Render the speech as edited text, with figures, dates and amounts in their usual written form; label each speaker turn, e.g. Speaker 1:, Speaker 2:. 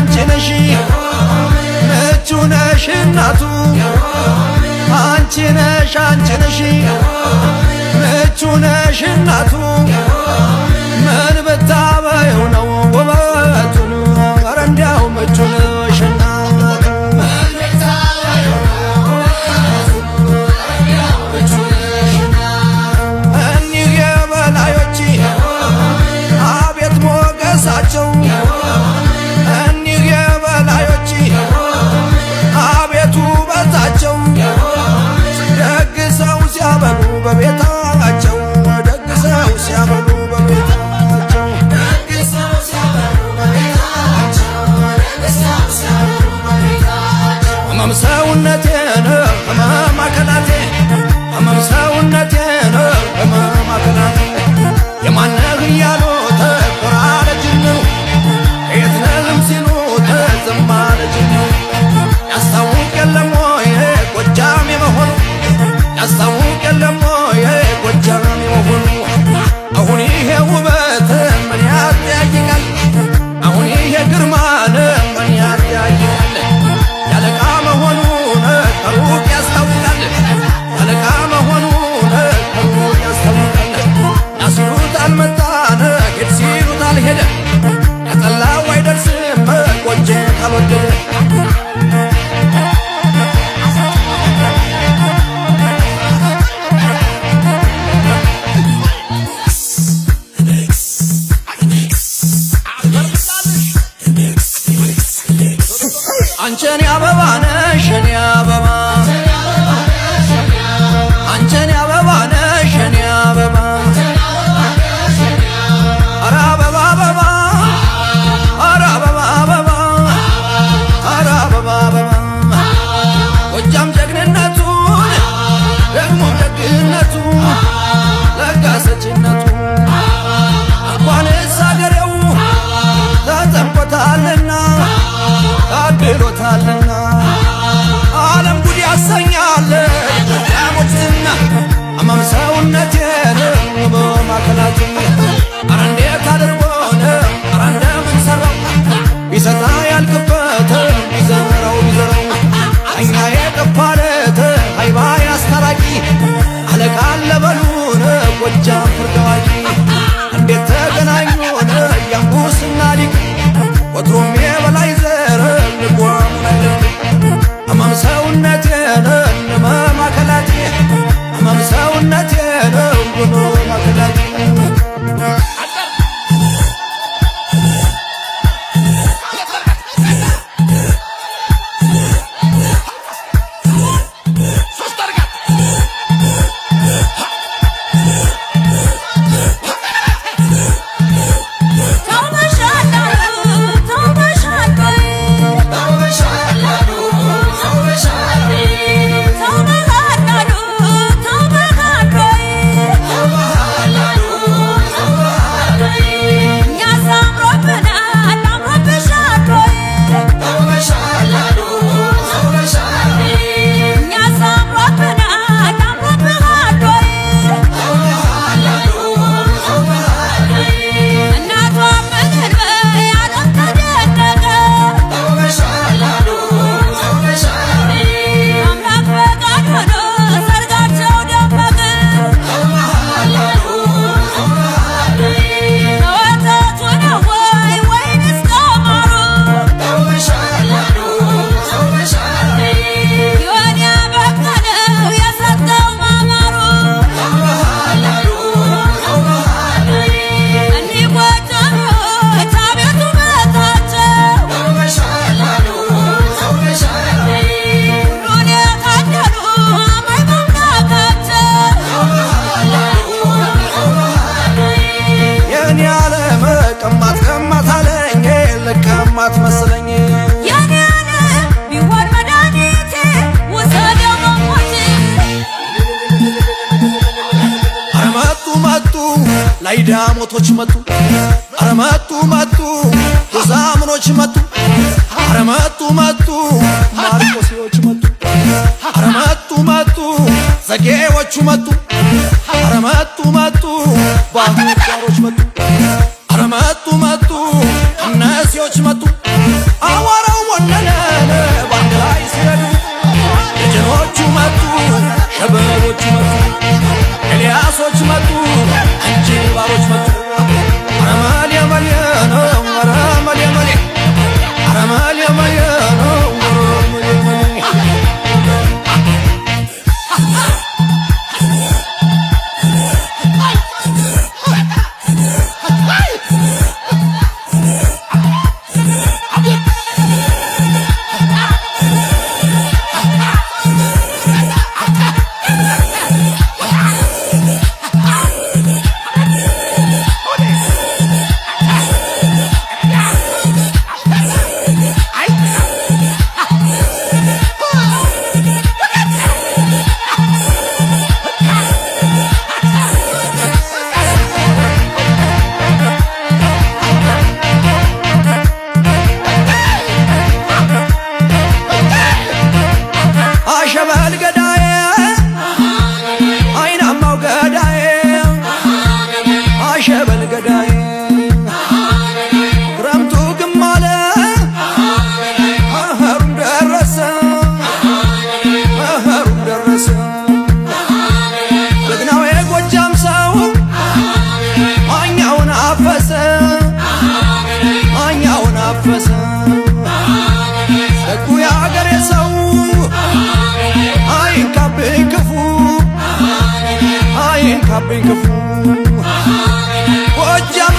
Speaker 1: አንቺ ነሽ ምቹ ነሽ እናቱ አንቺ ነሽ ምቹ ነሽ እናቱ ምን ብታበይው ነው ውበቱን ኧረ እንዲያው ምቹ ነሽ እናቱ እኒህ የበላዮች አቤት ሞገሳቸው እኒህ የበላዮች አቤት ውበታቸው ደግ ሰው ሲያበሉ በቤታቸው ደግ ሰው ሲያበሉ በቤታቸው ህመም ሰውነቴን ህመም አካላቴ ህመም ሰውነቴን ህመም አካላቴ የማነህ እያሉት ቆራረጅን ነው የት ነህም ሲሉት ዝም አለችኝ ነው ያስታውቅ የለም ወይ ጎጃም የመሆኑ ያስታውቅ የለም ወይ ጎጃም የመሆኑ አሁን ይሄ ውበት ምን ያጠያይቃል አሁን ይሄ ግርማን ምን ያጠያይቃል ያለቃ መሆኑን ከሩቅ ያስታውቃል ያለቃ መሆኑን ከሩቅ ያስታውቃል ያስሉት አልመጣን ሄድ ሲሉት አልሄደ ያጠላው አይደርስም ቆንጆ ካልወደደ አንቺን አበባ ነሽ እኔ አበባ አንቺን አበባ ነሽ እኔ አበባ ኧረ አበባ አበባ ኧረ አበባ አበባ ኧረ አበባ አበባ ጎጃም ጀግንነቱን ደግሞም ደግነቱ ለጋሰችነቱ እንኳንስ አገሬው ተጠምቆታልና አድሎታልና ዓለም ጉድ ያሰኛል ዳሞትና ህመም ሰውነቴን ህመም አካላቴን ኧረ እንዴት አድርጎን ኧረ እንደምን ሰራው ቢሰጣ ያልቅበት ቢዘራው እኛ የጠፋለት ሀይባ ያስታራቂ አለቃ ለበሉን ጎጃም ፍርድ አዋቂ እንዴት ተገናኙን ያንጉስና ሊቅ ወትሮም የበላይ ዘር ልጓሙን አይለቅ ህመም ሰውነቴን ህመም አካላቴ ህመም ሰውነቴን ህመም አካላቴ ቀማት መስለኝ
Speaker 2: ያኔ ያለ ቢሆን መድኃኒቴ ወሰደው መሞቴ
Speaker 1: ኧረ መጡ ላይ ዳሞቶች መጡ ኧረ መጡ ጎዛምኖች መጡ ኧረ መጡ ማርቆሴዎች መጡ ኧረ መጡ ዘጌዎቹ መጡ ኧረ መጡ ባህር ዳሮች መጡ ኧረ መጡ እነዚዎች መጡ አይንካብኝ ክፉ ጎጃም